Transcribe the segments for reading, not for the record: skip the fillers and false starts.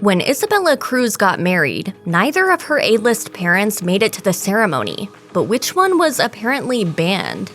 When Isabella Cruise got married, neither of her A-list parents made it to the ceremony, but which one was apparently banned?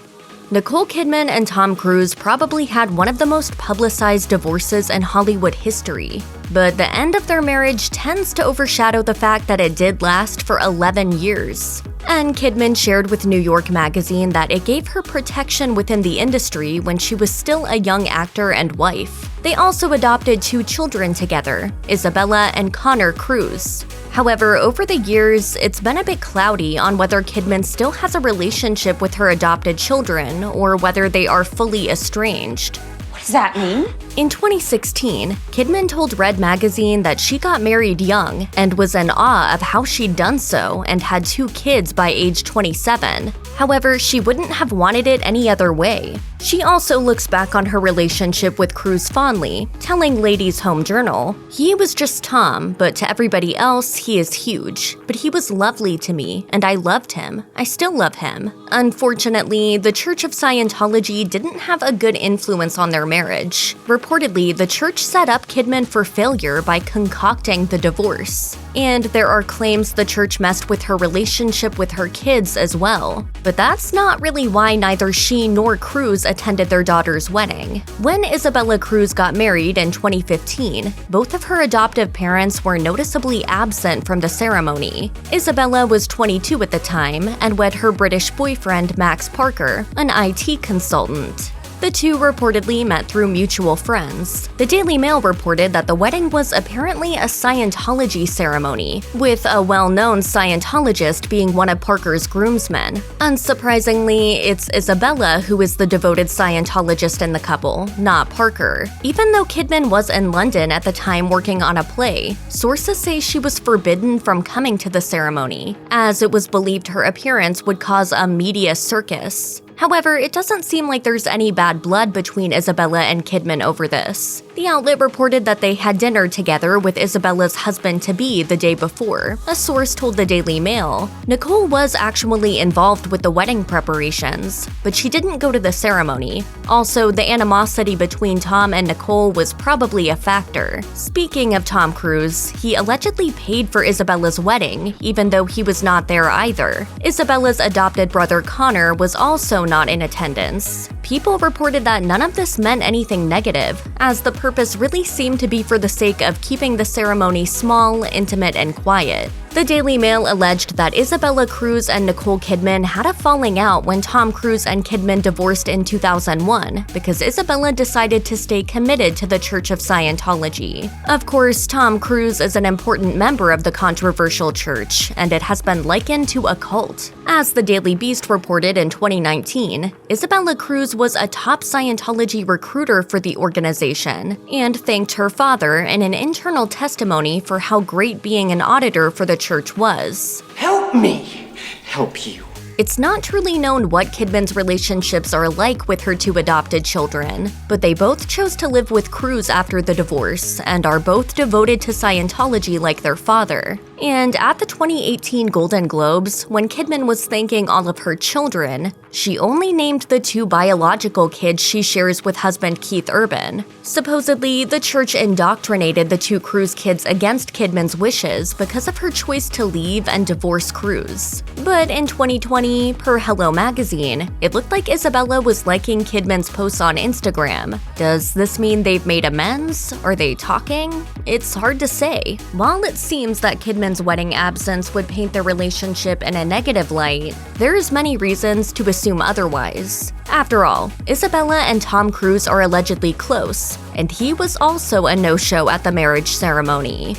Nicole Kidman and Tom Cruise probably had one of the most publicized divorces in Hollywood history, but the end of their marriage tends to overshadow the fact that it did last for 11 years. And Kidman shared with New York Magazine that it gave her protection within the industry when she was still a young actor and wife. They also adopted 2 children together, Isabella and Connor Cruise. However, over the years, it's been a bit cloudy on whether Kidman still has a relationship with her adopted children or whether they are fully estranged. What does that mean? In 2016, Kidman told Red Magazine that she got married young and was in awe of how she'd done so and had 2 kids by age 27. However, she wouldn't have wanted it any other way. She also looks back on her relationship with Cruise fondly, telling Ladies' Home Journal, "He was just Tom, but to everybody else, he is huge. But he was lovely to me, and I loved him. I still love him." Unfortunately, the Church of Scientology didn't have a good influence on their marriage. Reportedly, the church set up Kidman for failure by concocting the divorce. And there are claims the church messed with her relationship with her kids as well. But that's not really why neither she nor Cruise attended their daughter's wedding. When Isabella Cruise got married in 2015, both of her adoptive parents were noticeably absent from the ceremony. Isabella was 22 at the time and wed her British boyfriend Max Parker, an IT consultant. The two reportedly met through mutual friends. The Daily Mail reported that the wedding was apparently a Scientology ceremony, with a well-known Scientologist being one of Parker's groomsmen. Unsurprisingly, it's Isabella who is the devoted Scientologist in the couple, not Parker. Even though Kidman was in London at the time working on a play, sources say she was forbidden from coming to the ceremony, as it was believed her appearance would cause a media circus. However, it doesn't seem like there's any bad blood between Isabella and Kidman over this. The outlet reported that they had dinner together with Isabella's husband-to-be the day before. A source told the Daily Mail, Nicole was actually involved with the wedding preparations, but she didn't go to the ceremony. Also, the animosity between Tom and Nicole was probably a factor. Speaking of Tom Cruise, he allegedly paid for Isabella's wedding, even though he was not there either. Isabella's adopted brother Connor was also not in attendance. People reported that none of this meant anything negative, as the purpose really seemed to be for the sake of keeping the ceremony small, intimate, and quiet. The Daily Mail alleged that Isabella Cruise and Nicole Kidman had a falling out when Tom Cruise and Kidman divorced in 2001 because Isabella decided to stay committed to the Church of Scientology. Of course, Tom Cruise is an important member of the controversial church, and it has been likened to a cult. As the Daily Beast reported in 2019, Isabella Cruise was a top Scientology recruiter for the organization and thanked her father in an internal testimony for how great being an auditor for the church was. Help me help you. It's not truly known what Kidman's relationships are like with her 2 adopted children, but they both chose to live with Cruise after the divorce and are both devoted to Scientology like their father. And at the 2018 Golden Globes, when Kidman was thanking all of her children, she only named the 2 biological kids she shares with husband Keith Urban. Supposedly, the church indoctrinated the 2 Cruise kids against Kidman's wishes because of her choice to leave and divorce Cruise. But in 2020, per Hello Magazine, it looked like Isabella was liking Kidman's posts on Instagram. Does this mean they've made amends? Are they talking? It's hard to say. While it seems that Kidman's wedding absence would paint their relationship in a negative light, there's many reasons to assume otherwise. After all, Isabella and Tom Cruise are allegedly close, and he was also a no-show at the marriage ceremony.